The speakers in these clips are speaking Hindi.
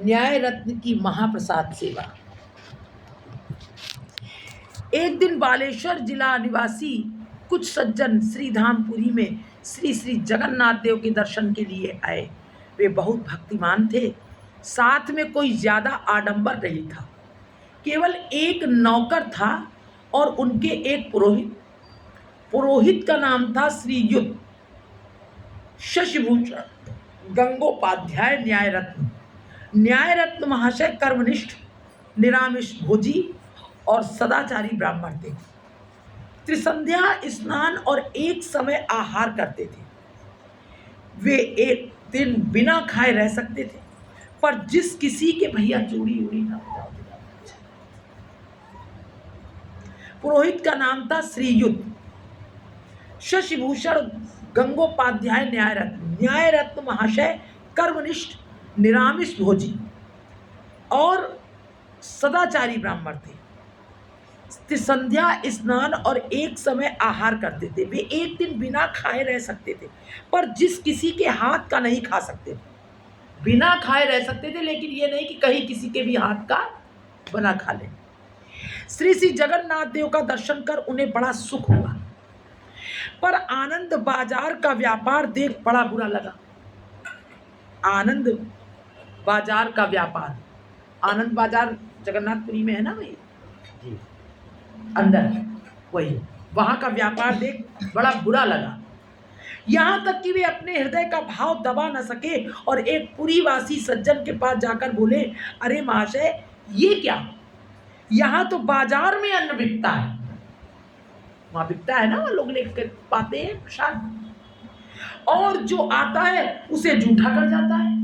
न्याय रत्न की महाप्रसाद सेवा। एक दिन बालेश्वर जिला निवासी कुछ सज्जन श्रीधामपुरी में श्री श्री जगन्नाथ देव के दर्शन के लिए आए। वे बहुत भक्तिमान थे, साथ में कोई ज्यादा आडंबर नहीं था। केवल एक नौकर था और उनके एक पुरोहित का नाम था श्रीयुत शशिभूषण गंगोपाध्याय न्याय रत्न महाशय कर्मनिष्ठ, निरामिष भोजी और सदाचारी ब्राह्मण थे। त्रिसंध्या स्नान और एक समय आहार करते थे। वे एक दिन बिना खाए रह सकते थे, पर जिस किसी के भैया चूड़ी उड़ी ना। पुरोहित का नाम था श्रीयुत शशिभूषण गंगोपाध्याय न्याय रत्न महाशय कर्मनिष्ठ, निरामिष भोजी और सदाचारी ब्राह्मण थे। संध्या स्नान और एक समय आहार करते थे। वे एक दिन बिना खाए रह सकते थे, पर जिस किसी के हाथ का नहीं खा सकते थे। बिना खाए रह सकते थे, लेकिन ये नहीं कि कहीं किसी के भी हाथ का बना खा ले। श्री श्री जगन्नाथ देव का दर्शन कर उन्हें बड़ा सुख हुआ, पर आनंद बाजार का व्यापार देख बड़ा बुरा लगा। आनंद बाजार का व्यापार, आनंद बाजार जगन्नाथपुरी में है ना भाई जी, अंदर वही, वहां का व्यापार देख बड़ा बुरा लगा। यहां तक कि वे अपने हृदय का भाव दबा न सके और एक पुरीवासी सज्जन के पास जाकर बोले, अरे महाशय, ये क्या, यहां तो बाजार में अन्न बिकता है। वहां बिकता है ना, लोग लेकर पाते हैं प्रसाद, और जो आता है उसे जूठा कर जाता है।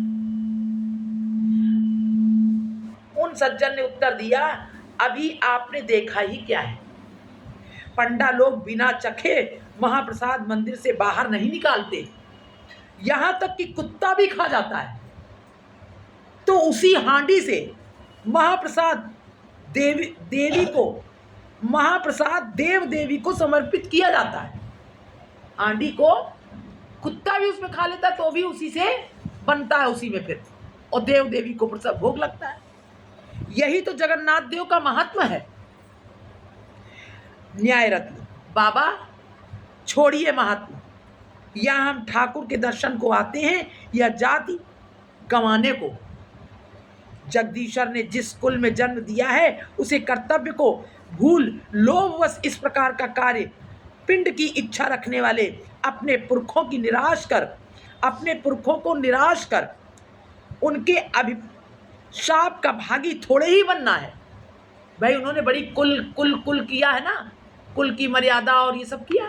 उन सज्जन ने उत्तर दिया, अभी आपने देखा ही क्या है, पंडा लोग बिना चखे महाप्रसाद मंदिर से बाहर नहीं निकालते, यहां तक कि कुत्ता भी खा जाता है। तो उसी हांडी से महाप्रसाद देव देवी को समर्पित किया जाता है। हांडी को कुत्ता भी उसमें खा लेता है, तो भी उसी से बनता है, उसी में फिर, और देव देवी को प्रसाद भोग लगता है। यही तो जगन्नाथ देव का महात्मा है। न्याय रत्न, बाबा छोड़िए महात्मा, यहाँ हम ठाकुर के दर्शन को आते हैं या जाति गंवाने को। जगदीश्वर ने जिस कुल में जन्म दिया है, उसे कर्तव्य को भूल लोभवश इस प्रकार का कार्य, पिंड की इच्छा रखने वाले अपने पुरखों को निराश कर उनके अभिशाप का भागी थोड़े ही बनना है। भाई उन्होंने बड़ी कुल किया है ना, कुल की मर्यादा और ये सब किया,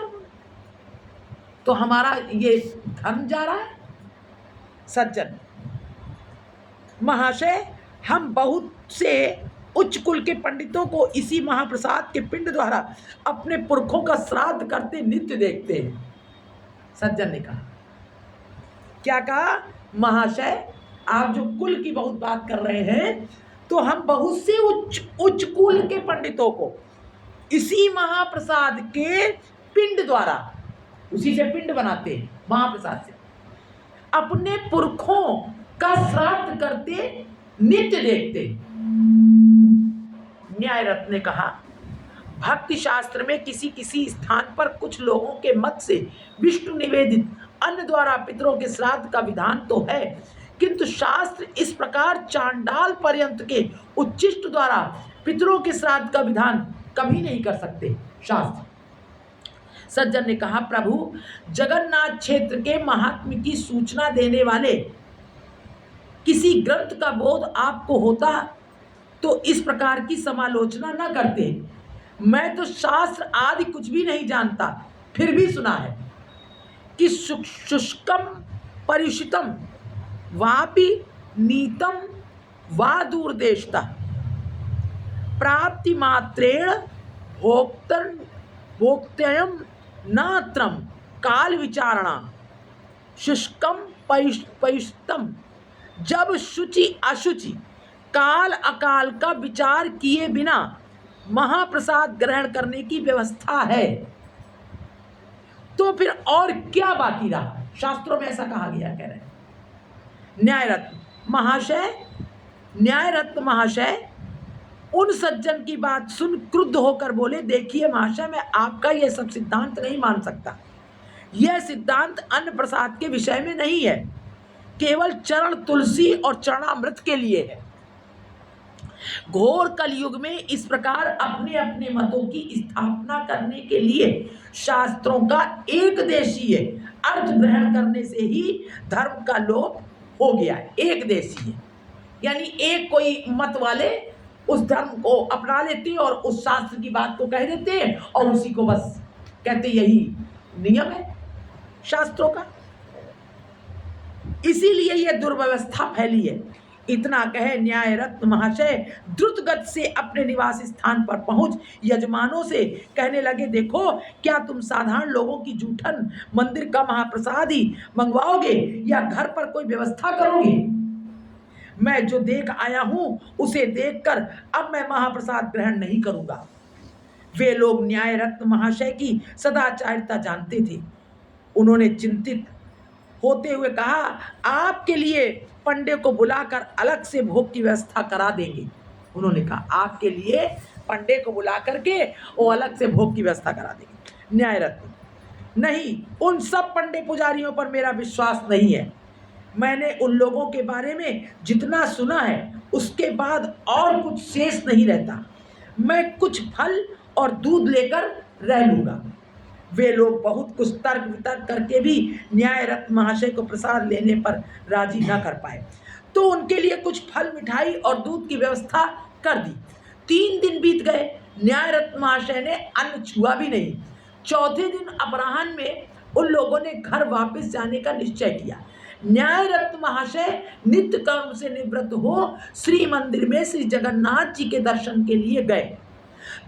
तो हमारा ये धर्म जा रहा है। सज्जन महाशय, हम बहुत से उच्च कुल के पंडितों को इसी महाप्रसाद के पिंड द्वारा अपने पुरखों का श्राद्ध करते नित्य देखते हैं। सज्जन ने कहा, क्या कहा महाशय, आप जो कुल की बहुत बात कर रहे हैं, तो हम बहुत से उच्च कुल के पंडितों को इसी महाप्रसाद के पिंड द्वारा, उसी से पिंड बनाते हैं महाप्रसाद से, अपने पुरखों का श्राद्ध करते नित्य देखते। न्याय रत्न ने कहा, भक्ति शास्त्र में किसी किसी स्थान पर कुछ लोगों के मत से विष्णु निवेदित अन्न द्वारा पितरों के श्राद्ध का विधान तो है, किंतु शास्त्र इस प्रकार चांडाल पर्यंत के उच्चिष्ट द्वारा पितरों के श्राद्ध का विधान कभी नहीं कर सकते शास्त्र। सज्जन ने कहा, प्रभु जगन्नाथ क्षेत्र के महात्म्य की सूचना देने वाले किसी ग्रंथ का बोध आपको होता तो इस प्रकार की समालोचना न करते। मैं तो शास्त्र आदि कुछ भी नहीं जानता, फिर भी सुना है कि शुष्कम परिषितम वापि नीतम वा दूरदेशता प्राप्ति मात्रेण भोक्तयम नात्रम काल विचारणा शुष्कम परिषितम। जब शुचि अशुचि काल अकाल का विचार किए बिना महाप्रसाद ग्रहण करने की व्यवस्था है, तो फिर और क्या बाकी रहा। शास्त्रों में ऐसा कहा गया, कह रहे हैं न्याय रत्न महाशय, न्याय रत्न महाशय उन सज्जन की बात सुन क्रुद्ध होकर बोले, देखिए महाशय, मैं आपका यह सब सिद्धांत नहीं मान सकता। यह सिद्धांत अन्न प्रसाद के विषय में नहीं है, केवल चरण तुलसी और चरणामृत के लिए है। घोर कलयुग में इस प्रकार अपने अपने मतों की स्थापना करने के लिए शास्त्रों का एक देशीय अर्थ ग्रहण करने से ही धर्म का लोप हो गया है। एक देशीय यानी एक कोई मत वाले उस धर्म को अपना लेते हैं और उस शास्त्र की बात को कह देते हैं और उसी को बस कहते, यही नियम है शास्त्रों का। इसीलिए यह दुर्व्यवस्था फैली है। इतना कहे न्याय रत्न महाशय द्रुत गति से अपने निवास स्थान पर पहुंच यजमानों से कहने लगे, देखो, क्या तुम साधारण लोगों की जूठन मंदिर का महाप्रसाद ही मंगवाओगे या घर पर कोई व्यवस्था करोगे? मैं जो देख आया हूं उसे देखकर अब मैं महाप्रसाद ग्रहण नहीं करूंगा। वे लोग न्याय रत्न महाशय की सदाचारिता जानते थे। उन्होंने चिंतित होते हुए कहा, आपके लिए पंडे को बुलाकर अलग से भोग की व्यवस्था करा देंगे। उन्होंने कहा, आपके लिए पंडे को बुला करके वो अलग से भोग की व्यवस्था करा देंगे। न्याय रत्न, नहीं, उन सब पंडे पुजारियों पर मेरा विश्वास नहीं है। मैंने उन लोगों के बारे में जितना सुना है उसके बाद और कुछ शेष नहीं रहता। मैं कुछ फल और दूध लेकर रह लूँगा। वे लोग बहुत कुछ तर्क वितर्क करके भी न्याय रत्न महाशय को प्रसाद लेने पर राजी न कर पाए, तो उनके लिए कुछ फल, मिठाई और दूध की व्यवस्था कर दी। 3 दिन बीत गए, न्याय रत्न महाशय ने अन्न छुआ भी नहीं। चौथे दिन अपराह्न में उन लोगों ने घर वापस जाने का निश्चय किया। न्याय रत्न महाशय नित्य कर्म से निवृत्त हो श्री मंदिर में श्री जगन्नाथ जी के दर्शन के लिए गए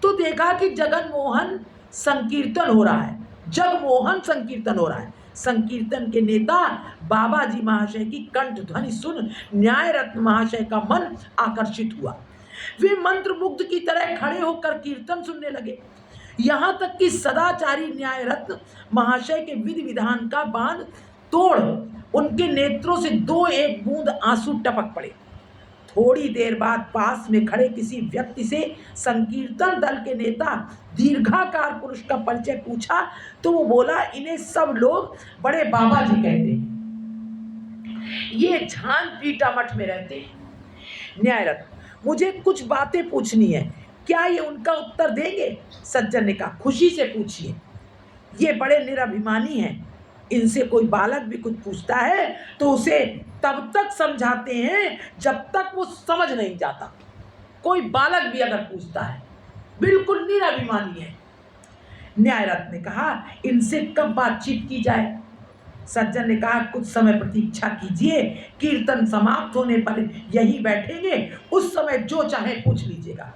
तो देखा कि जगन्मोहन संकीर्तन हो रहा है। जगमोहन संकीर्तन हो रहा है। संकीर्तन के नेता बाबा जी महाशय की कंठ ध्वनि सुन न्याय रत्न महाशय का मन आकर्षित हुआ। वे मंत्र मुग्ध की तरह खड़े होकर कीर्तन सुनने लगे। यहाँ तक कि सदाचारी न्याय रत्न महाशय के विधि विधान का बांध तोड़ उनके नेत्रों से 2-1 बूंद आंसू टपक पड़े। थोड़ी देर बाद पास में खड़े किसी व्यक्ति से संकीर्तन दल के नेता दीर्घाकार पुरुष का परिचय पूछा तो वो बोला, इन्हें सब लोग बड़े बाबा जी कहते हैं, ये झान पीटा मठ में रहते हैं। न्याय रत्न, मुझे कुछ बातें पूछनी है, क्या ये उनका उत्तर देंगे? सज्जन ने कहा, खुशी से पूछिए। ये बड़े निराभिमानी हैं। इनसे कोई बालक भी कुछ पूछता है तो उसे तब तक समझाते हैं जब तक वो समझ नहीं जाता। कोई बालक भी अगर पूछता है, बिल्कुल निराभिमानी है। न्याय रत्न ने कहा, इनसे कब बातचीत की जाए? सज्जन ने कहा, कुछ समय प्रतीक्षा कीजिए, कीर्तन समाप्त होने पर यहीं बैठेंगे, उस समय जो चाहे पूछ लीजिएगा।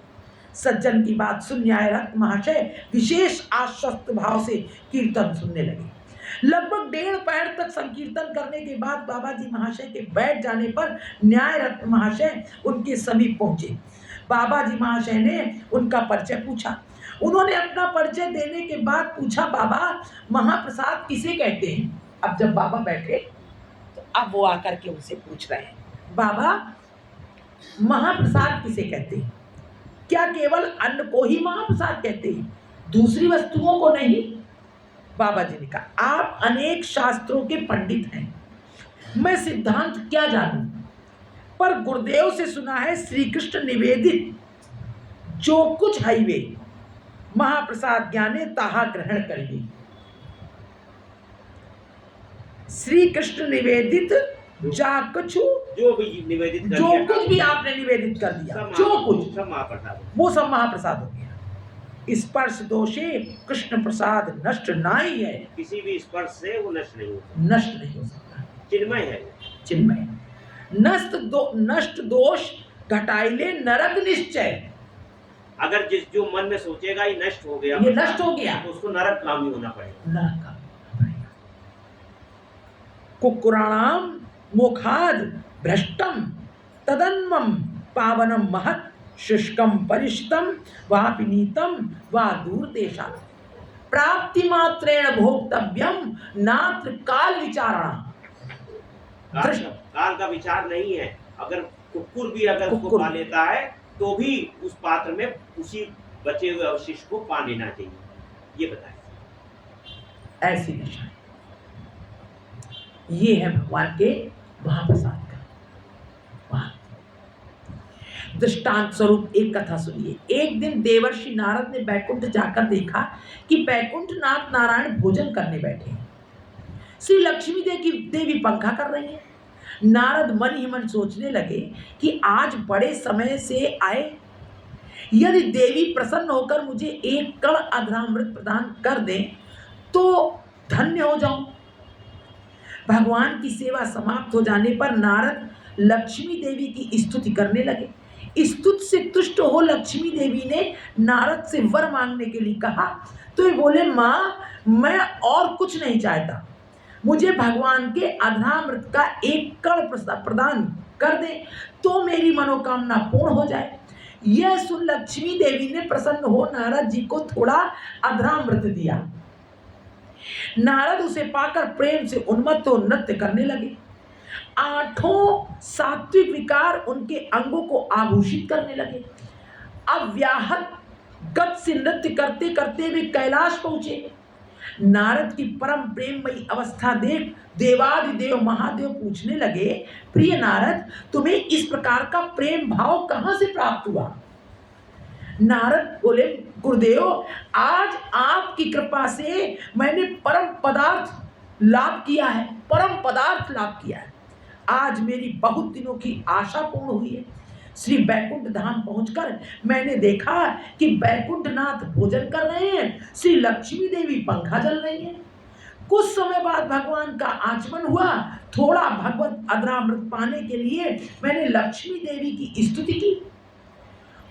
सज्जन की बात सुन न्याय रत्न महाशय विशेष आश्वस्त भाव से कीर्तन सुनने लगे। लगभग 1.5 पैर तक संकीर्तन करने के बाद बाबा जी महाशय के बैठ जाने पर न्याय रत्न महाशय उनके समीप पहुंचे। बाबा जी महाशय ने उनका परिचय पूछा। उन्होंने अपना परिचय देने के बाद पूछा, बाबा, महाप्रसाद किसे कहते हैं? अब जब बाबा बैठे तो अब वो आकर के उनसे पूछ रहे हैं, बाबा, महाप्रसाद किसे कहते हैं? क्या केवल अन्न को ही महाप्रसाद कहते हैं, दूसरी वस्तुओं को नहीं? बाबा जी ने कहा, आप अनेक शास्त्रों के पंडित हैं, मैं सिद्धांत क्या जानूं, पर गुरुदेव से सुना है श्री कृष्ण निवेदित जो कुछ हईवे महाप्रसाद ज्ञाने ताहा ग्रहण करिए। श्री कृष्ण निवेदित जा कछु, जो भी निवेदित कर जो दिया, कुछ भी आपने निवेदित कर दिया, जो कुछ, सब महाप्रसाद, वो सब महाप्रसाद हो गया। स्पर्श दोषे कृष्ण प्रसाद नष्ट नहीं है। किसी भी स्पर्श से वो नष्ट नहीं होता, नष्ट नहीं हो सकता, चिन्मय है, चिन्मय। नष्ट दोष घटाइले नरक निश्चय। अगर जो मन में सोचेगा ये नष्ट हो गया, ये नष्ट हो गया, तो उसको नरक कामी होना पड़ेगा। नरक कामी कुकुराणाम मोखाद भ्रष्टम तदन्मम पावनम महत् शुष्कम परिष्टम वापिनीतम वा दूरदेशा प्राप्ति मात्रेण भोक्तव्यम नात्र काल विचारणा। काल का विचार नहीं है, अगर कुक्कुर भी अगर उसको कुक्कुर पा लेता है तो भी उस पात्र में उसी बचे हुए अवशिष्ट को पा लेना चाहिए, ये बताएं। ऐसी दिशा, ये है भगवान के महाप्रसाद का बात। दृष्टांत स्वरूप एक कथा सुनिए। एक दिन देवर्षि नारद ने बैकुंठ जाकर देखा कि बैकुंठनाथ नारायण भोजन करने बैठे हैं। श्री लक्ष्मी देवी पंखा कर रही है। नारद मन ही मन सोचने लगे कि आज बड़े समय से आए, यदि देवी प्रसन्न होकर मुझे एक कण अधरामृत प्रदान कर दें तो धन्य हो जाऊं। भगवान की सेवा समाप्त हो जाने पर नारद लक्ष्मी देवी की स्तुति करने लगे। स्तुति से तुष्ट हो लक्ष्मी देवी ने नारद से वर मांगने के लिए कहा, तो ये बोले, माँ मैं और कुछ नहीं चाहता, मुझे भगवान के अधरामृत का एक कण प्रदान कर दे तो मेरी मनोकामना पूर्ण हो जाए। यह सुन लक्ष्मी देवी ने प्रसन्न हो नारद जी को थोड़ा अधरामृत दिया। नारद उसे पाकर प्रेम से उन्मत्त हो नृत्य करने लगे। आठों सात्विक विकार उनके अंगों को आभूषित करने लगे। अव्याहत गत से नृत्य करते करते वे कैलाश पहुंचे। नारद की परम प्रेममयी अवस्था देख देवादिदेव महादेव पूछने लगे, प्रिय नारद, तुम्हें इस प्रकार का प्रेम भाव कहां से प्राप्त हुआ? नारद बोले, गुरुदेव, आज आपकी कृपा से मैंने परम पदार्थ लाभ किया है, परम पदार्थ लाभ किया है। आज मेरी बहुत दिनों की आशा पूर्ण हुई है। श्री बैकुंठ धाम पहुंचकर मैंने देखा कि बैकुंठनाथ भोजन कर रहे हैं, श्री लक्ष्मी देवी पंखा जल रही है। कुछ समय बाद भगवान का आचमन हुआ। थोड़ा भगवत अधरामृत पाने के लिए मैंने लक्ष्मी देवी की स्तुति की।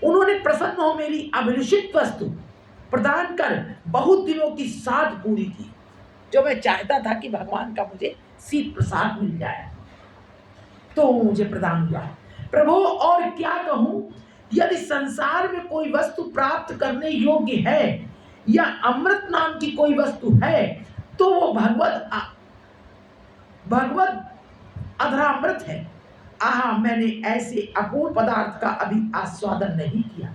उन्होंने प्रसन्न हो मेरी अभिलषित वस्तु प्रदान कर बहुत दिनों की साध पूरी की। जो मैं चाहता था कि भगवान का मुझे शीत प्रसाद मिल जाए, तो मुझे प्रदान हुआ। प्रभु, और क्या कहूं, यदि संसार में कोई वस्तु प्राप्त करने योग्य है या अमृत नाम की कोई वस्तु है तो वो भगवत अधरामृत है। आहा, मैंने ऐसे अपूर्व पदार्थ का अभी आस्वादन नहीं किया।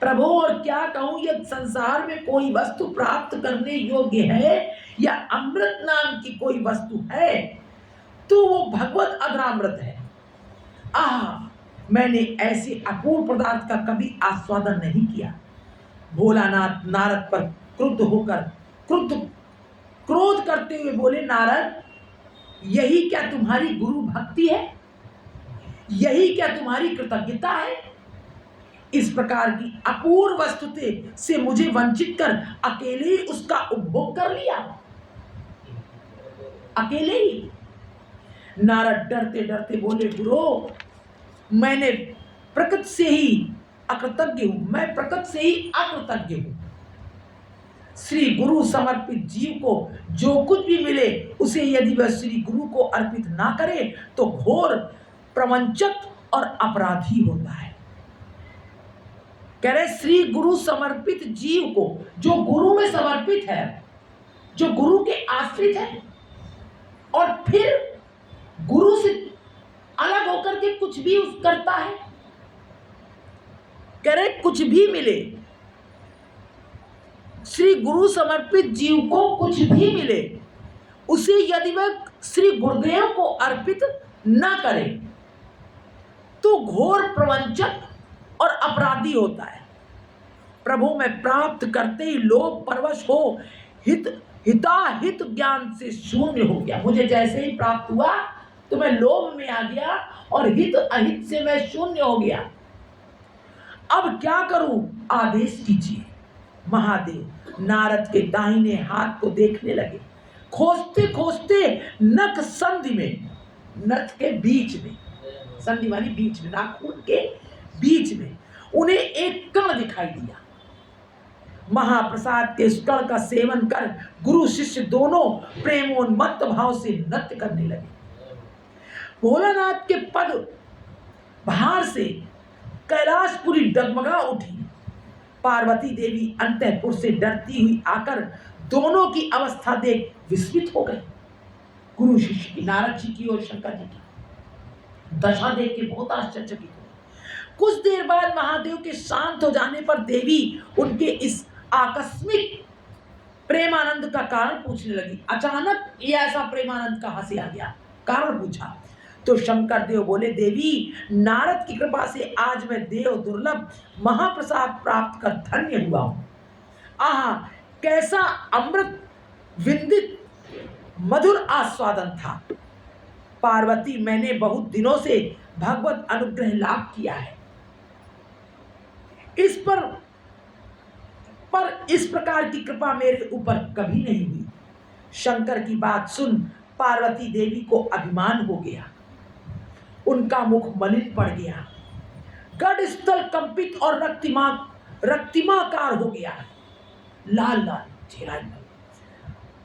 प्रभु, और क्या कहूं, यदि संसार में कोई वस्तु प्राप्त करने योग्य है या अमृत नाम की कोई वस्तु है तो वो भगवत अधरामृत है। मैंने ऐसे अपूर्व पदार्थ का कभी आस्वादन नहीं किया। भोलानाथ नारद पर क्रोध करते हुए बोले, नारद, यही क्या तुम्हारी गुरु भक्ति है? यही क्या तुम्हारी कृतज्ञता है? इस प्रकार की अपूर्व वस्तुते से मुझे वंचित कर अकेले ही उसका उपभोग कर लिया, अकेले ही। नारद डरते डरते बोले, गुरु, मैंने प्रकृति से ही अकृतज्ञ हूं, मैं प्रकृति से ही अकृतज्ञ हूं। श्री गुरु समर्पित जीव को जो कुछ भी मिले उसे यदि वह श्री गुरु को अर्पित ना करे तो घोर प्रवंचक और अपराधी होता है। कह रहे, श्री गुरु समर्पित जीव को, जो गुरु में समर्पित है, जो गुरु के आश्रित है, और फिर गुरु से अलग होकर के कुछ भी करता है, कह रहे कुछ भी मिले, श्री गुरु समर्पित जीव को कुछ भी मिले, उसे यदि वह श्री गुरुदेव को अर्पित न करे तो घोर प्रवंचक और अपराधी होता है। प्रभु, मैं प्राप्त करते ही लोभ परवश हो हिताहित ज्ञान से शून्य हो गया। मुझे जैसे ही प्राप्त हुआ तो मैं लोभ में आ गया और हित अहित से मैं शून्य हो गया। अब क्या करूं, आदेश कीजिए। महादेव नारद के दाहिने हाथ को देखने लगे। खोजते खोजते नख संधि में, नख के बीच में, संधि वाली बीच में, नाखून के बीच में उन्हें एक कण दिखाई दिया। महाप्रसाद के इस कण का सेवन कर गुरु शिष्य दोनों प्रेमोन्मत्त भाव से नृत्य करने लगे। भोलानाथ के पद भार से कैलाशपुरी डगमगा उठी। पार्वती देवी अंतःपुर से डरती हुई आकर दोनों की अवस्था देख विस्मित हो गई। गुरु शिष्य की, नारद जी की और शंकर जी की। दशा देख के बहुत आश्चर्यचकित हुए। कुछ देर बाद महादेव के शांत हो जाने पर देवी उनके इस आकस्मिक प्रेमानंद का कारण पूछने लगी। अचानक ये ऐसा प्रेमानंद कहाँ से आ गया, कारण पूछा। तो शंकर देव बोले, देवी नारद की कृपा से आज मैं देव दुर्लभ महाप्रसाद प्राप्त कर धन्य हुआ हूं। आहा, कैसा अमृत विंदित मधुर आस्वादन था। पार्वती, मैंने बहुत दिनों से भगवत अनुग्रह लाभ किया है। इस पर इस प्रकार की कृपा मेरे ऊपर कभी नहीं हुई। शंकर की बात सुन पार्वती देवी को अभिमान हो गया। उनका मुख मलिन पड़ गया, गढ़ स्थल कंपित और रक्तिमाकार हो गया। लाल लाल चेहरा,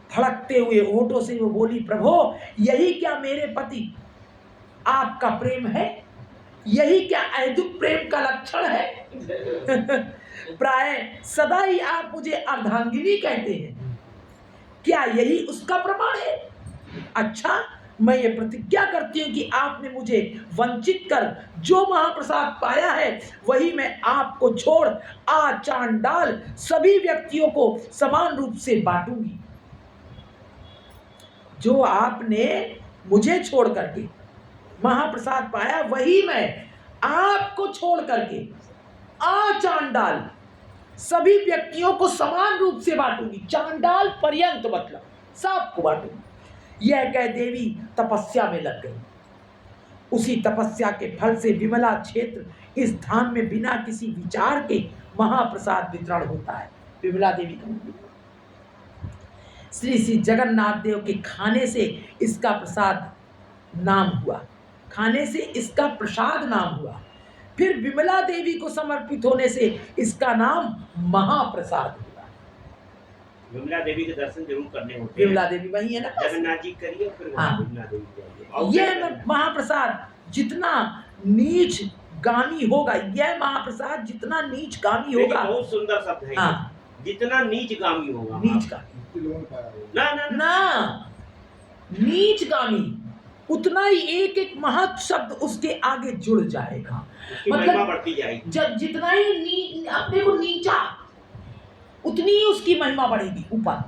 धड़कते हुए होठों से वो बोली, प्रभो यही क्या मेरे पति आपका प्रेम है? यही क्या ऐदुक प्रेम का लक्षण है? प्राय सदा ही आप मुझे अर्धांगिनी कहते हैं, क्या यही उसका प्रमाण है? अच्छा, मैं ये प्रतिज्ञा करती हूं कि आपने मुझे वंचित कर जो महाप्रसाद पाया है वही मैं आपको छोड़ चांडाल सभी व्यक्तियों को समान रूप से बांटूंगी। जो आपने मुझे छोड़ करके महाप्रसाद पाया वही मैं आपको छोड़ करके चांडाल सभी व्यक्तियों को समान रूप से बांटूंगी। चांडाल पर्यंत मतलब सबको बांटूंगी। यह कह देवी तपस्या में लग गई। उसी तपस्या के फल से विमला क्षेत्र इस धाम में बिना किसी विचार के महाप्रसाद वितरण होता है। विमला देवी का श्री श्री जगन्नाथ देव के खाने से इसका प्रसाद नाम हुआ, खाने से इसका प्रसाद नाम हुआ। फिर विमला देवी को समर्पित होने से इसका नाम महाप्रसाद हुआ। विमला देवी के दर्शन जरूर करने होते हैं। विमला देवी वही है ना, जगन्नाथ जी करिए फिर हाँ। विमला देवी जाइए। यह महाप्रसाद जितना नीच गामी होगा, यह महाप्रसाद जितना नीच गामी होगा, बहुत सुंदर शब्द है। हाँ। जितना नीच गामी होगा, नीच गामी ना ना ना, नीच गामी उतना ही एक एक महत् शब्द उसके आगे जुड़ जाएगा। मतलब बढ़ती जाएगी। जब जितना ही अपने को नीचा उतनी ही उसकी महिमा बढ़ेगी ऊपर।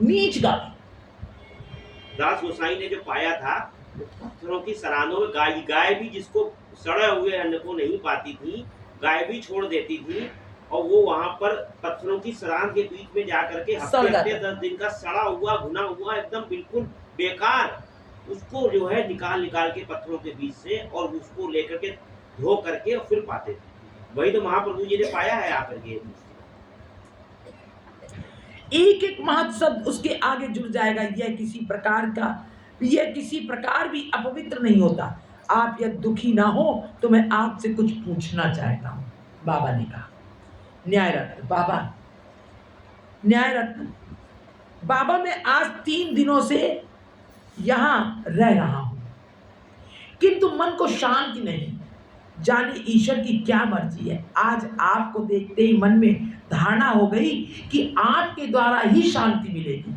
नीच गामी दास गोसाई ने जो पाया था, पत्थरों की सरानों में गाय भी जिसको सड़े हुए अन्न को नहीं पाती थी, गाय भी छोड़ देती थी, और वो वहां पर पत्थरों की सरान के बीच में जाकर के हफ्ते 10 दिन का सड़ा हुआ भुना हुआ एकदम बिल्कुल बेकार, उसको जो है निकाल के पत्थरों के बीच से और उसको लेकर के धो करके और फिर पाते थे। वही तो महाप्रभु जी ने पाया है आकर के। एक एक महत् शब्द उसके आगे जुड़ जाएगा। यह किसी प्रकार भी अपवित्र नहीं होता। आप यह दुखी ना हो तो मैं आपसे कुछ पूछना चाहता हूं। बाबा ने कहा, न्याय रत्न बाबा, न्याय रत्न बाबा, मैं आज 3 दिनों से यहाँ रह रहा हूं, किंतु मन को शांति नहीं। जाने ईश्वर की क्या मर्जी है। आज आपको देखते ही मन में धारणा हो गई कि आपके द्वारा ही शांति मिलेगी।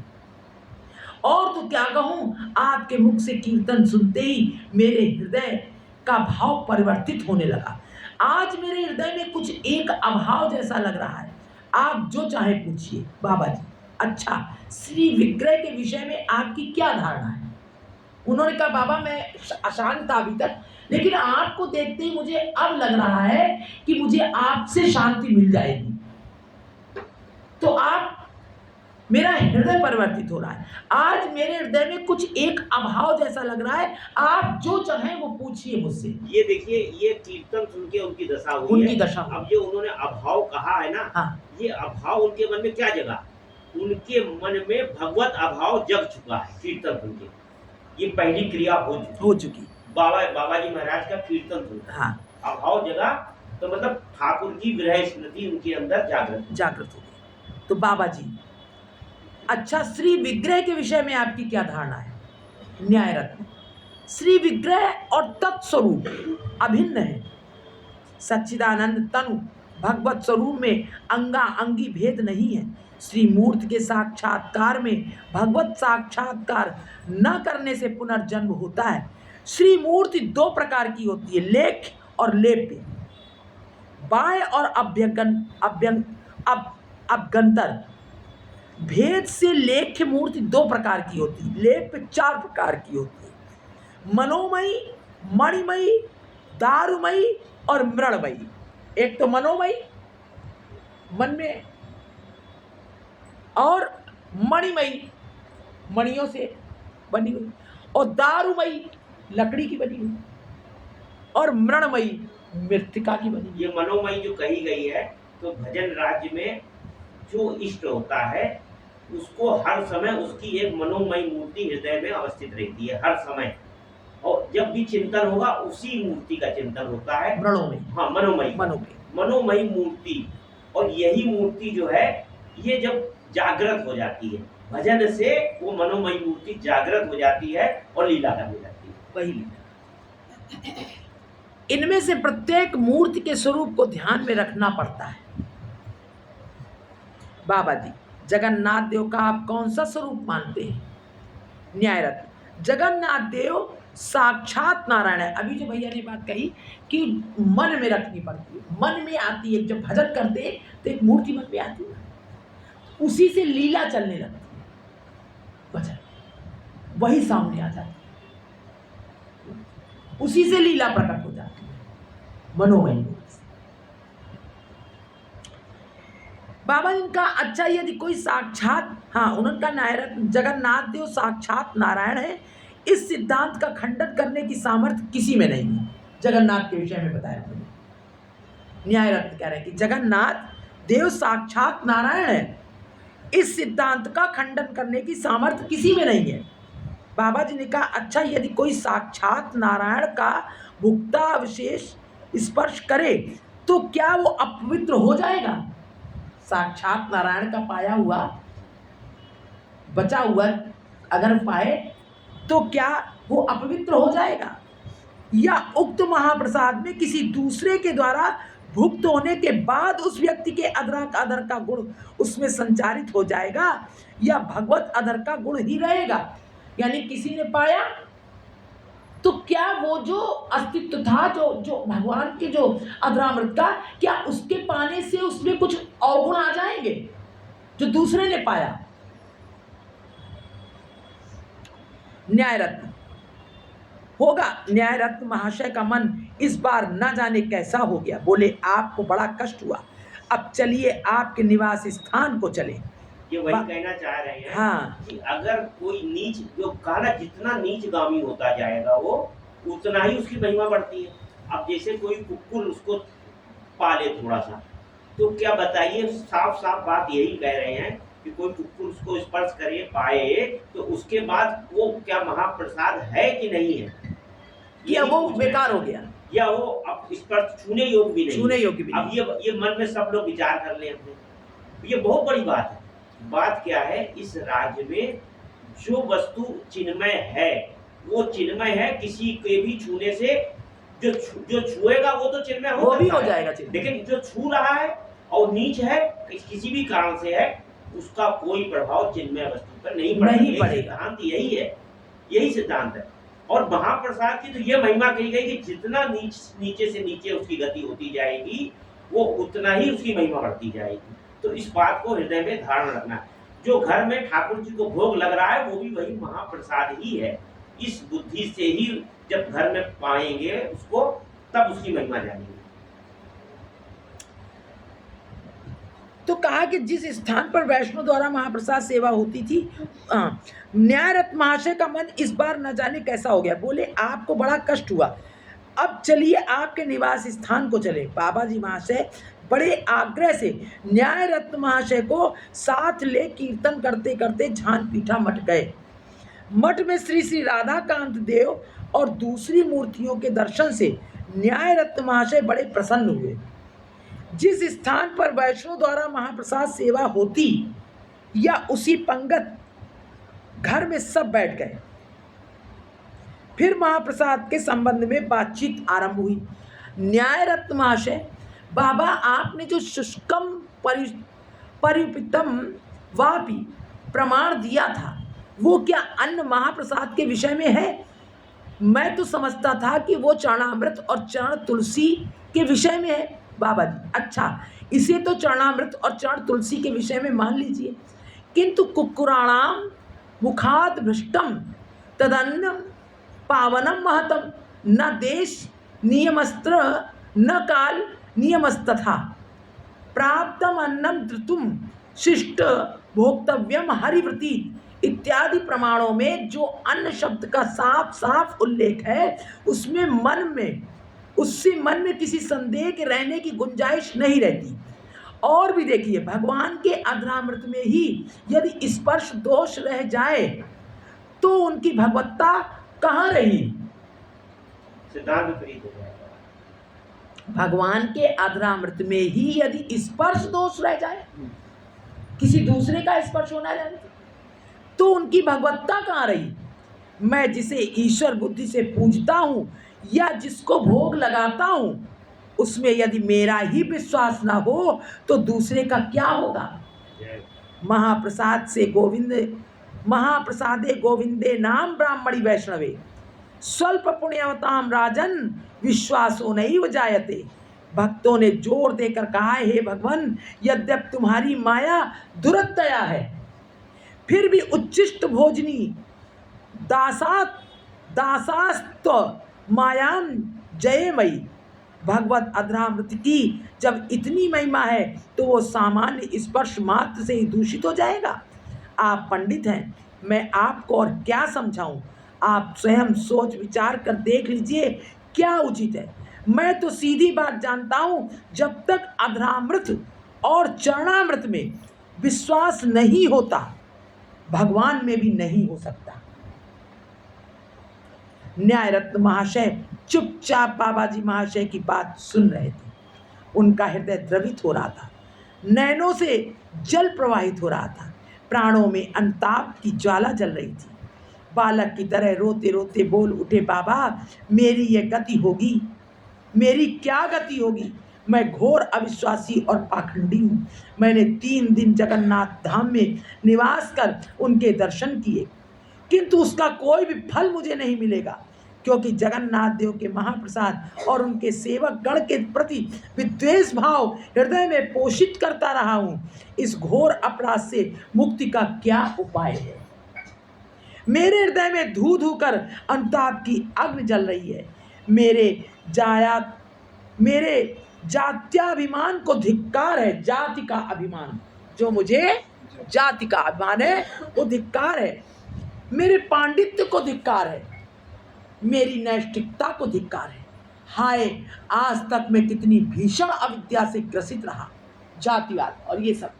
और तो क्या कहूं, आपके मुख से कीर्तन सुनते ही मेरे हृदय का भाव परिवर्तित होने लगा। आज मेरे हृदय में कुछ एक अभाव जैसा लग रहा है। आप जो चाहे पूछिए बाबा जी। अच्छा, श्री विग्रह के विषय में आपकी क्या धारणा है? उन्होंने कहा, बाबा मैं अशांत था अभी तक, लेकिन आपको देखते ही मुझे अब लग रहा है कि मुझे आपसे शांति मिल जाएगी। तो आप, मेरा हृदय परिवर्तित हो रहा है। आज मेरे हृदय में कुछ एक अभाव जैसा लग रहा है। आप जो चाहें वो पूछिए मुझसे। ये देखिए, ये कीर्तन सुन के उनकी दशा हुई है। उनकी दशा। अब जो उन्होंने अभाव कहा है ना, हाँ। ये अभाव उनके मन में क्या जगा? उनके मन में भगवत अभाव जग चुका है कीर्तन सुन के। ये पहली क्रिया हो चुकी। बाबा जी महाराज का कीर्तन सुन, हाँ, अभाव जगा तो मतलब ठाकुर की विरह स्मृति उनके अंदर जागृत हो गई। तो बाबा जी, अच्छा, श्री विग्रह के विषय में आपकी क्या धारणा है? न्याय रत्न, श्री विग्रह और तत्स्वरूप अभिन्न है। सच्चिदानंद तनु भगवत स्वरूप में अंगा अंगी भेद नहीं है। श्री मूर्ति के साक्षात्कार में भगवत साक्षात्कार न करने से पुनर्जन्म होता है। श्री मूर्ति दो प्रकार की होती है, लेख और लेप्य। बाह्य और अभ्यंतर भेद से लेख्य मूर्ति दो प्रकार की होती है, लेप्य 4 प्रकार की होती है, मनोमयी, मणिमयी, दारुमयी और मृणमयी। एक तो मनोमयी, मन में, और मणिमयी, मणियों से बनी हुई, और दारुमयी, लकड़ी की बनी हुई, और मृणमयी, मृत्तिका की बनी हुई। ये मनोमयी जो कही गई है, तो भजन राज्य में जो इष्ट होता है उसको हर समय उसकी एक मनोमयी मूर्ति हृदय में अवस्थित रहती है हर समय, और जब भी चिंतन होगा उसी मूर्ति का चिंतन होता है। मनोमयी, हाँ, मनोमयी मूर्ति। और यही मूर्ति जो है ये जब जागृत हो जाती है भजन से, वो मनोमयी मूर्ति जागृत हो जाती है और लीला करने लगती है। वही इनमें से प्रत्येक मूर्ति के स्वरूप को ध्यान में रखना पड़ता है। बाबा जी, जगन्नाथ देव का आप कौन सा स्वरूप मानते हैं? न्यायरत्न, जगन्नाथ देव साक्षात नारायण है। अभी जो भैया ने बात कही कि मन में रखनी पड़ती है, मन में आती है। जब भजन करते हैं तो एक मूर्ति मन में आती है, उसी से लीला चलने लगती है, भजन वही सामने आ जाती है, उसी से लीला प्रकट हो जाती है, मनोमयी मूर्ति। बाबा इनका अच्छा, यदि कोई साक्षात, हाँ, उनका नारायण जगन्नाथ देव साक्षात नारायण है, इस सिद्धांत का खंडन करने की सामर्थ्य किसी में नहीं है। जगन्नाथ के विषय में बताया मैंने, न्यायरत्न कह रहे हैं कि जगन्नाथ देव साक्षात नारायण है, इस सिद्धांत का खंडन करने की सामर्थ्य किसी में नहीं है। बाबा जी ने कहा, अच्छा, यदि कोई साक्षात नारायण का भुक्ता विशेष स्पर्श करे तो क्या वो अपवित्र हो जाएगा? साक्षात नारायण का पाया हुआ, बचा हुआ अगर पाए तो क्या वो अपवित्र हो जाएगा? या उक्त महाप्रसाद में किसी दूसरे के द्वारा भुक्त होने के बाद उस व्यक्ति के अदर का गुण उसमें संचारित हो जाएगा, या भगवत अदर का गुण ही रहेगा? यानी किसी ने पाया तो क्या वो जो अस्तित्व था, जो भगवान के जो अधरामृत का, क्या उसके पाने से उसमें कुछ अवगुण आ जाएंगे जो दूसरे ने पाया? न्यायरत्न, होगा। न्यायरत्न महाशय का मन इस बार न जाने कैसा हो गया। बोले, आपको बड़ा कष्ट हुआ, अब चलिए आपके निवास स्थान को चले। ये वही कहना चाह रहे हैं, हाँ, कि अगर कोई नीच, जो कहा जितना नीच गामी होता जाएगा वो उतना ही उसकी महिमा बढ़ती है। अब जैसे कोई कुकुर उसको पाले थोड़ा सा, तो क्या बताइए, साफ साफ बात यही कह रहे हैं कि कोई कुकुर उसको स्पर्श करे, पाए, तो उसके बाद वो क्या महाप्रसाद है कि नहीं है, या वो बेकार हो गया, या वो अब स्पर्श छूने योग्य भी नहीं, छूने योग्य भी अब ये मन में सब लोग विचार कर ले अपने। ये बहुत बड़ी बात है। बात क्या है, इस राज्य में जो वस्तु चिन्मय है वो चिन्मय है, किसी के भी छूने से जो छुएगा वो तो चिन्मय वो भी हो जाएगा, लेकिन जो छू रहा है और नीच है, किसी भी कारण से है, उसका कोई प्रभाव चिन्मय वस्तु पर नहीं पड़ेगा। सिद्धांत यही है, यही सिद्धांत है। और महाप्रसाद की तो यह महिमा कही गई कि जितना नीचे से नीचे उसकी गति होती जाएगी वो उतना ही उसकी महिमा बढ़ती जाएगी। तो इस बात को हृदय में धारण रखना है। जो घर में ठाकुर जी को भोग लग रहा है वो भी वही महाप्रसाद ही है। इस बुद्धि से ही जब घर में पाएंगे उसको, तब उसकी महिमा जानेंगे। तो कहा कि जिस स्थान पर वैष्णव द्वारा महाप्रसाद सेवा होती थी, न्यायरत्न महाशय का मन इस बार न जाने कैसा हो गया। बोले, आपको बड़ा कष्ट हुआ, अब चलिए आपके निवास स्थान को चले। बाबा जी महाशय बड़े आग्रह से न्यायरत्न महाशय को साथ ले कीर्तन करते करते झानपीठा मठ गए। मठ में श्री श्री राधाकांत देव और दूसरी मूर्तियों के दर्शन से न्यायरत्न महाशय बड़े प्रसन्न हुए। जिस स्थान पर वैष्णव द्वारा महाप्रसाद सेवा होती या उसी पंगत घर में सब बैठ गए। फिर महाप्रसाद के संबंध में बातचीत आरंभ हुई। न्यायरत्न महाशय, बाबा आपने जो शुष्कम परिपितम वापि प्रमाण दिया था वो क्या अन्न महाप्रसाद के विषय में है? मैं तो समझता था कि वो चरणामृत और चरण तुलसी के विषय में है। बाबा जी, अच्छा, इसे तो चरणामृत और चरण तुलसी के विषय में मान लीजिए, किंतु कुक्कुराणाम मुखाद भ्रष्टम तदन्नम पावनम महतम, न देश नियमस्त्र न काल नियमस्तथा प्राप्तम अन्नम धृतुम शिष्ट भोक्तव्यम हरिव्रती इत्यादि प्रमाणों में जो अन्न शब्द का साफ साफ उल्लेख है, उससे मन में किसी संदेह के रहने की गुंजाइश नहीं रहती। और भी देखिए, भगवान के अधरामृत में ही यदि स्पर्श दोष रह जाए तो उनकी भगवत्ता कहाँ रही? सिद्धांत विपरीत हो जाएगा। भगवान के अधरामृत में ही यदि स्पर्श दोष रह जाए, किसी दूसरे का स्पर्श होना जाए, तो उनकी भगवत्ता कहाँ रही? मैं जिसे ईश्वर बुद्धि से पूजता हूँ या जिसको भोग लगाता हूँ, उसमें यदि मेरा ही विश्वास ना हो तो दूसरे का क्या होगा? महाप्रसादे गोविंदे नाम ब्राह्मणी वैष्णवे स्वल्प पुण्यवताम राजन विश्वासो नैव जायते। भक्तों ने जोर देकर कहा, हे भगवान, यद्यप तुम्हारी माया दुरदया है, फिर भी उच्चिष्ट भोजनी दासास्त मायाम जयमयी। भगवत अधरामृत की जब इतनी महिमा है तो वो सामान्य स्पर्श मात्र से ही दूषित हो जाएगा। आप पंडित हैं, मैं आपको और क्या समझाऊं? आप स्वयं सोच विचार कर देख लीजिए क्या उचित है। मैं तो सीधी बात जानता हूं, जब तक अधरामृत और चरणामृत में विश्वास नहीं होता, भगवान में भी नहीं हो सकता। न्याय रत्न महाशय चुपचाप बाबा जी महाशय की बात सुन रहे थे। उनका हृदय द्रवित हो रहा था, नैनों से जल प्रवाहित हो रहा था, प्राणों में अंताप की ज्वाला जल रही थी। बालक की तरह रोते रोते बोल उठे, बाबा, मेरी ये गति होगी, मेरी क्या गति होगी? मैं घोर अविश्वासी और पाखंडी हूँ। मैंने 3 दिन जगन्नाथ धाम में निवास कर उनके दर्शन किए, किंतु उसका कोई भी फल मुझे नहीं मिलेगा, क्योंकि जगन्नाथ देव के महाप्रसाद और उनके सेवक गण के प्रति विद्वेष भाव हृदय में पोषित करता रहा हूँ। इस घोर अपराध से मुक्ति का क्या उपाय है? मेरे हृदय में धू धू कर अंताप की अग्नि जल रही है। मेरे जात्याभिमान को धिक्कार है। जाति का अभिमान, जो मुझे जाति का अभिमान है, वो धिक्कार है। मेरे पांडित्य को धिक्कार है, मेरी नैष्ठिकता को धिक्कार है। हाय, आज तक मैं कितनी भीषण अविद्या से ग्रसित रहा। जातिवाद और ये सब।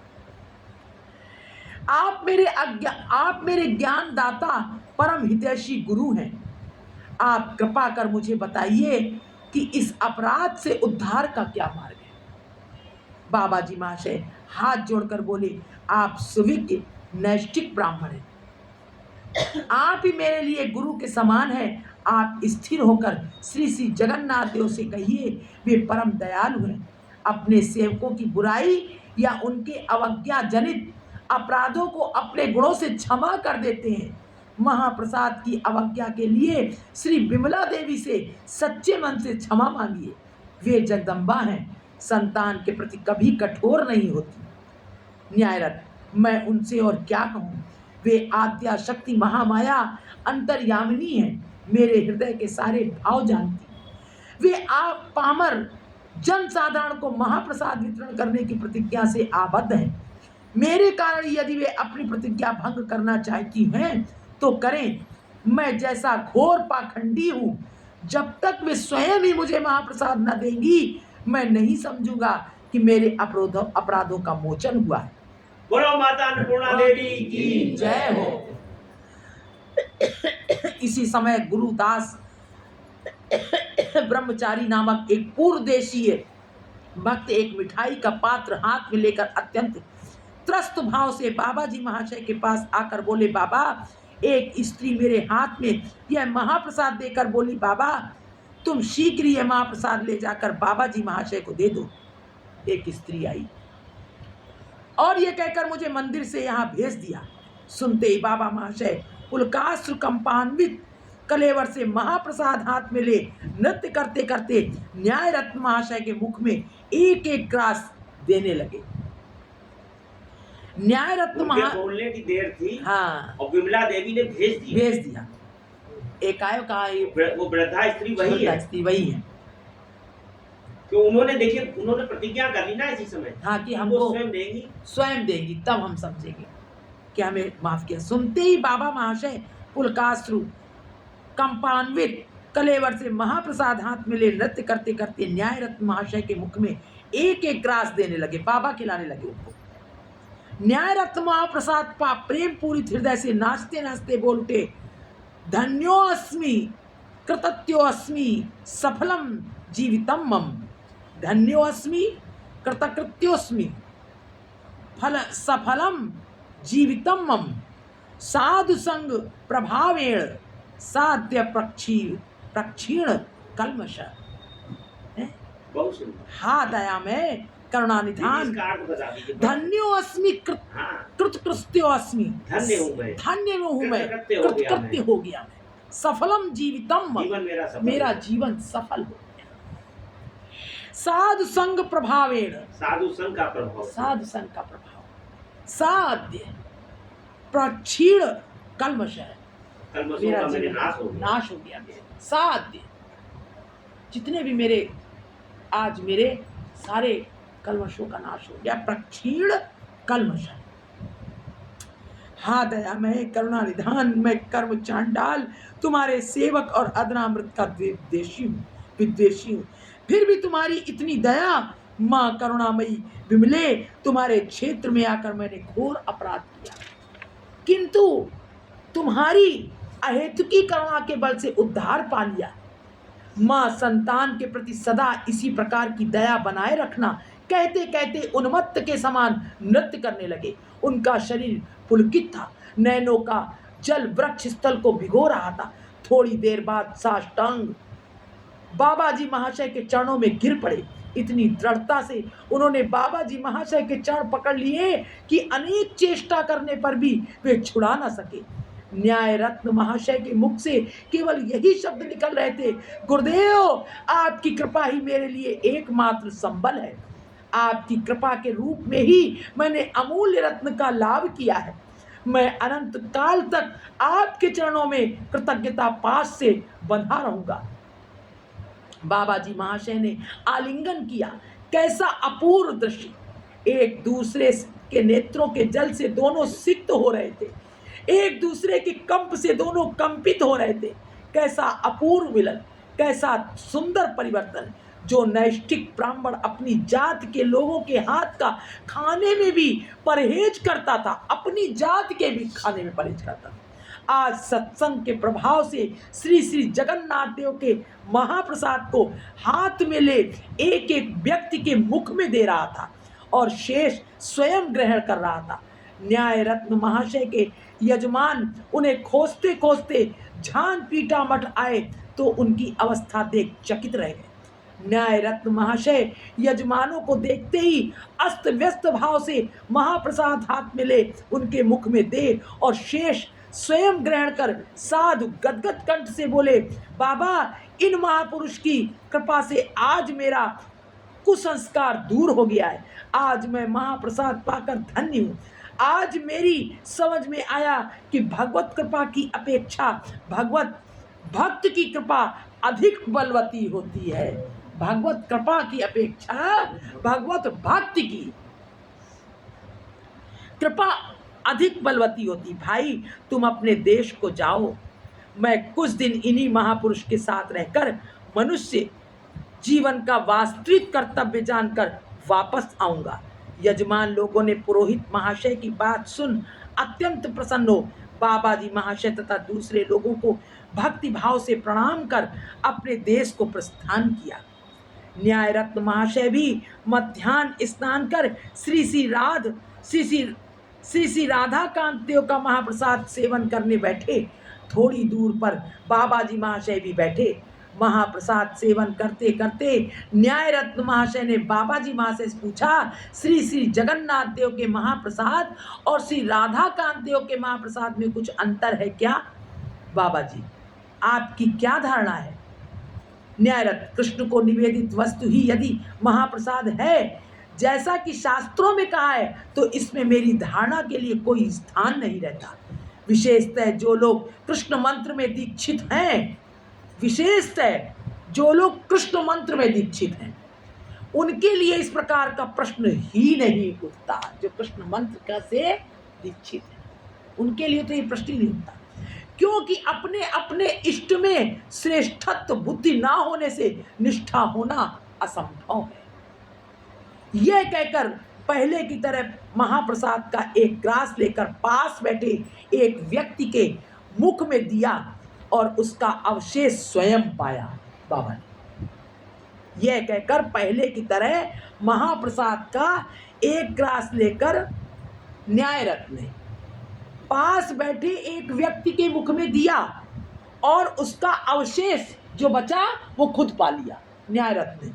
आप मेरे ज्ञानदाता परम हितैषी गुरु हैं। आप कृपा कर मुझे बताइए कि इस अपराध से उद्धार का क्या मार्ग है? बाबा जी महाशय हाथ जोड़कर बोले, आप सुविज्ञ नैष्ठिक ब्राह्मण हैं। आप ही मेरे लिए गुरु के समान हैं। आप स्थिर होकर श्री श्री जगन्नाथ देव से कहिए, वे परम दयालु हैं। अपने सेवकों की बुराई या उनके अवज्ञा जनित अपराधों को अपने गुणों से क्षमा कर देते हैं। महाप्रसाद की अवज्ञा के लिए श्री विमला देवी से सच्चे मन से क्षमा मांगिए। वे जगदम्बा हैं, संतान के प्रति कभी कठोर नहीं होती। न्यायरत, मैं उनसे और क्या कहूँ? वे आद्या शक्ति महामाया अंतर्यामिनी हैं, मेरे हृदय के सारे भाव जानती। वे आप पामर जन साधारण को महाप्रसाद वितरण करने की प्रतिज्ञा से आबद्ध हैं। मेरे कारण यदि वे अपनी प्रतिज्ञा भंग करना चाहती हैं तो करें। मैं जैसा घोर पाखंडी हूँ, जब तक वे स्वयं ही मुझे महाप्रसाद न देंगी, मैं नहीं समझूंगा कि मेरे अपराधों का मोचन हुआ है। बोलो माता अन्नपूर्णा देवी की जय हो। इसी समय गुरुदास ब्रह्मचारी नामक एक पूर्व देशीय भक्त एक मिठाई का पात्र हाथ में लेकर अत्यंत त्रस्त भाव से बाबा जी महाशय के पास आकर बोले, बाबा, एक स्त्री मेरे हाथ में यह महाप्रसाद देकर बोली, बाबा, तुम शीघ्र यह महाप्रसाद ले जाकर बाबा जी महाशय को दे दो। एक स्त्री आई और ये कहकर मुझे मंदिर से यहाँ भेज दिया। सुनते ही बाबा महाशय पुलकाश्रु कंपान्वित कलेवर से महाप्रसाद हाथ में ले नृत्य करते करते न्याय रत्न महाशय के मुख में एक एक ग्रास देने लगे। न्याय रत्न बोलने की देर थी, हाँ, और विमला देवी ने भेज दिया। एक आयो कहा वो वृद्धा स्त्री वही है, कि उन्होंने प्रतिज्ञा कर ली ना इसी समय, हाँ, कि हमको स्वयं देंगी, तब हम समझेंगे कि हमें माफ किया। सुनते ही बाबा महाशय पुलकाश्रु कंपान्वित कलेवर से महाप्रसाद हाथ में ले नृत्य करते करते न्याय रत्न महाशय के मुख में एक एक ग्रास देने लगे, बाबा खिलाने लगे उनको। न्याय रत्न महाप्रसाद पा प्रेम पूरित हृदय से नाचते नाचते बोल उठे, धन्योस्मि कृतज्ञोस्मि सफलम जीवितम मम। धन्योस्मि कृतकृत्योस्मि फल सफलम जीवितम मम। साधु संग प्रभावेण साध्य प्रक्षीण कल्मष। हा दया में करुणा निधान। धन्योस्मि कृतकृत्योस्मि, धन्य हूँ मैं, कृतकृत्य हो गया मैं। सफलम जीवितम, मेरा जीवन सफल हो गया। साधु संग प्रभावेण, साधु संग का प्रभाव, साध्य प्रक्षीण कल्मष, मेरा जीवन नाश हो गया। साध्य जितने भी मेरे आज मेरे सारे कल्मशों का नाश हो गया। प्रक्षीण कल्मष। हा दया मैं करुणा निधान, मैं कर्म चांडाल तुम्हारे सेवक और अदनामृत का विद्वेषी हूँ। फिर भी तुम्हारी इतनी दया माँ करुणामयी विमले, तुम्हारे क्षेत्र में आकर मैंने घोर अपराध किया, किंतु तुम्हारी अहेतुकी करुणा के बल से उद्धार पा लिया। माँ संतान के प्रति सदा इसी प्रकार की दया बनाए रखना। कहते कहते उन्मत्त के समान नृत्य करने लगे। उनका शरीर पुलकित था, नैनों का जल वृक्ष स्थल को भिगो रहा था। थोड़ी देर बाद साष्टांग बाबा जी महाशय के चरणों में गिर पड़े। इतनी दृढ़ता से उन्होंने बाबा जी महाशय के चरण पकड़ लिए कि अनेक चेष्टा करने पर भी वे छुड़ा न सके। न्याय रत्न महाशय के मुख से केवल यही शब्द निकल रहे थे, गुरुदेव आपकी कृपा ही मेरे लिए एकमात्र संबल है। आपकी कृपा के रूप में ही मैंने अमूल्य रत्न का लाभ किया है। मैं अनंत काल तक आपके चरणों में कृतज्ञता पास से बंधा रहूंगा। बाबा जी महाशय ने आलिंगन किया। कैसा अपूर्व दृश्य! एक दूसरे के नेत्रों के जल से दोनों सिक्त हो रहे थे, एक दूसरे के कंप से दोनों कंपित हो रहे थे। कैसा अपूर्व मिलन, कैसा सुंदर परिवर्तन! जो नैष्ठिक ब्राह्मण अपनी जात के लोगों के हाथ का खाने में भी परहेज करता था, अपनी जात के भी खाने में परहेज करता था, आज सत्संग के प्रभाव से श्री श्री जगन्नाथ देव के महाप्रसाद को हाथ में ले एक एक व्यक्ति के मुख में दे रहा था और शेष स्वयं ग्रहण कर रहा था। न्याय रत्न महाशय के यजमान उन्हें खोजते खोजते झान पीटा मठ आए तो उनकी अवस्था देख चकित रह गए। न्याय रत्न महाशय यजमानों को देखते ही अस्त व्यस्त भाव से महाप्रसाद हाथ में ले उनके मुख में दे और शेष स्वयं ग्रहण कर साधु गदगद कंठ से बोले, बाबा इन महापुरुष की कृपा से आज मेरा कुसंस्कार दूर हो गया है। आज मैं महाप्रसाद पाकर धन्य हूँ। आज मेरी समझ में आया कि भगवत कृपा की अपेक्षा भगवत भक्त की कृपा अधिक बलवती होती है। भगवत कृपा की अपेक्षा भगवत भक्ति की कृपा अधिक बलवती होती। भाई तुम अपने देश को जाओ, मैं कुछ दिन इन्हीं महापुरुष के साथ रहकर मनुष्य जीवन का वास्तविक कर्तव्य जानकर वापस आऊंगा। यजमान लोगों ने पुरोहित महाशय की बात सुन अत्यंत प्रसन्न हो बाबा जी महाशय तथा दूसरे लोगों को भक्ति भाव से प्रणाम कर अपने देश को प्रस्थान किया। न्याय रत्न महाशय भी मध्याह्न स्नान कर श्री श्री राधा कांत देव का महाप्रसाद सेवन करने बैठे। थोड़ी दूर पर बाबा जी महाशय भी बैठे। महाप्रसाद सेवन करते करते न्याय रत्न महाशय ने बाबा जी महाशय से पूछा, श्री श्री जगन्नाथ देव के महाप्रसाद और श्री राधा कांत देव के महाप्रसाद में कुछ अंतर है क्या? बाबा जी आपकी क्या धारणा है? न्यायरत्न, कृष्ण को निवेदित वस्तु ही यदि महाप्रसाद है जैसा कि शास्त्रों में कहा है, तो इसमें मेरी धारणा के लिए कोई स्थान नहीं रहता। विशेषतः जो लोग कृष्ण मंत्र में दीक्षित हैं, विशेषतः जो लोग कृष्ण मंत्र में दीक्षित हैं, उनके लिए इस प्रकार का प्रश्न ही नहीं उठता। जो कृष्ण मंत्र का से दीक्षित है, उनके लिए तो ये प्रश्न ही नहीं उठता, क्योंकि अपने अपने इष्ट में श्रेष्ठत्व बुद्धि ना होने से निष्ठा होना असंभव है। यह कहकर पहले की तरह महाप्रसाद का एक ग्रास लेकर पास बैठे एक व्यक्ति के मुख में दिया और उसका अवशेष स्वयं पाया बाबा ने। यह कहकर पहले की तरह महाप्रसाद का एक ग्रास लेकर न्यायरत्न ने पास बैठे एक व्यक्ति के मुख में दिया और उसका अवशेष जो बचा वो खुद पा लिया न्यायरत्न ने।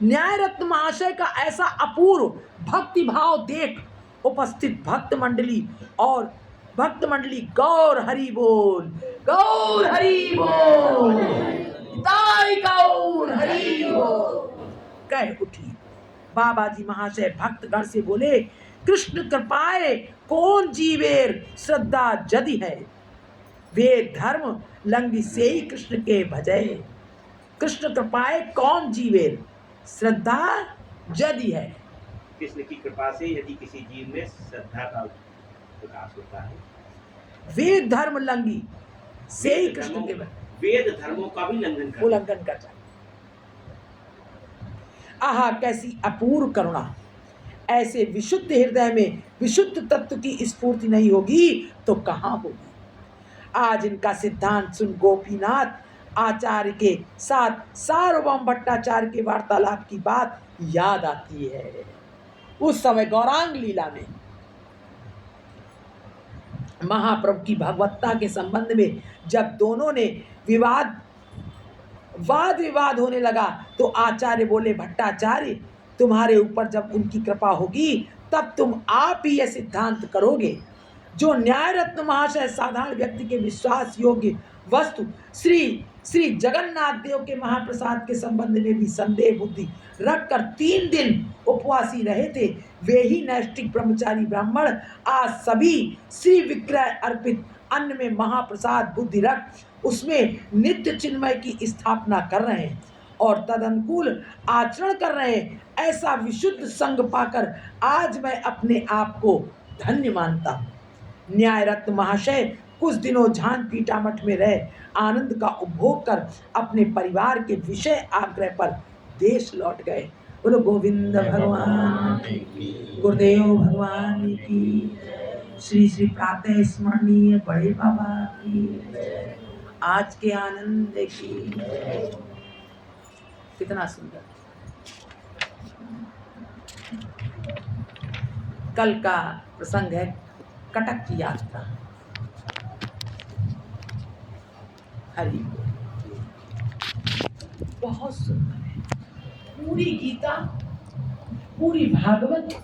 न्यायरत्न महाशय का ऐसा अपूर्व भक्ति भाव देख उपस्थित भक्त मंडली गौर हरि बोल, गौर हरि बोल, ताई गौर हरि बोल कह उठी। बाबा जी महाशय भक्तगण से बोले, कृष्ण कृपाए कौन जीवेर श्रद्धा जदि है, वे धर्म लंगी से ही कृष्ण के भजय। कृष्ण कृपाए कौन जीवेर श्रद्धा जदि है, कृष्ण की कृपा से यदि किसी जीव में श्रद्धा का विकास होता है, वेद धर्म लंगी से ही कृष्ण के वेद धर्मों का भी उल्लंघन करता है। आहा कैसी अपूर्व करुणा! ऐसे विशुद्ध हृदय में विशुद्ध तत्व की स्फूर्ति नहीं होगी तो कहाँ होगी। आज इनका सिद्धांत सुन गोपीनाथ आचार्य के साथ सार्वभौम भट्टाचार्य के वार्तालाप की बात याद आती है। उस समय गौरांग लीला में महाप्रभु की भगवत्ता के संबंध में जब दोनों ने वाद विवाद होने लगा तो आचार्य बोले, भट्टाचार्य तुम्हारे ऊपर जब उनकी कृपा होगी तब तुम आप ही यह सिद्धांत करोगे जो न्यायरत्न महाशय साधारण व्यक्ति के विश्वास योग्य वस्तु श्री जगन्नाथ देव के महाप्रसाद के संबंध में भी संदेह बुद्धि रखकर 3 दिन उपवासी रहे थे, वे ही नैष्ठिक ब्रह्मचारी ब्राह्मण आज सभी श्री विक्रय अर्पित अन्न में महाप्रसाद बुद्धि रख उसमें नित्य चिन्मय की स्थापना कर रहे हैं और तदनुकूल आचरण कर रहे हैं। ऐसा विशुद्ध संग पाकर आज मैं अपने आप को धन्य मानता हूँ। न्यायरत्न महाशय कुछ दिनों झांझ पीटा मठ में रह आनंद का उपभोग कर अपने परिवार के विषय आग्रह पर देश लौट गए। बोलो गोविंद भगवान गुरुदेव भगवान की, श्री श्री प्रातः स्मरणीय बड़े बाबा की, आज के आनंद की। कितना सुंदर। कल का प्रसंग है कटक की यात्रा। हरि बहुत सुंदर है। पूरी गीता, पूरी भागवत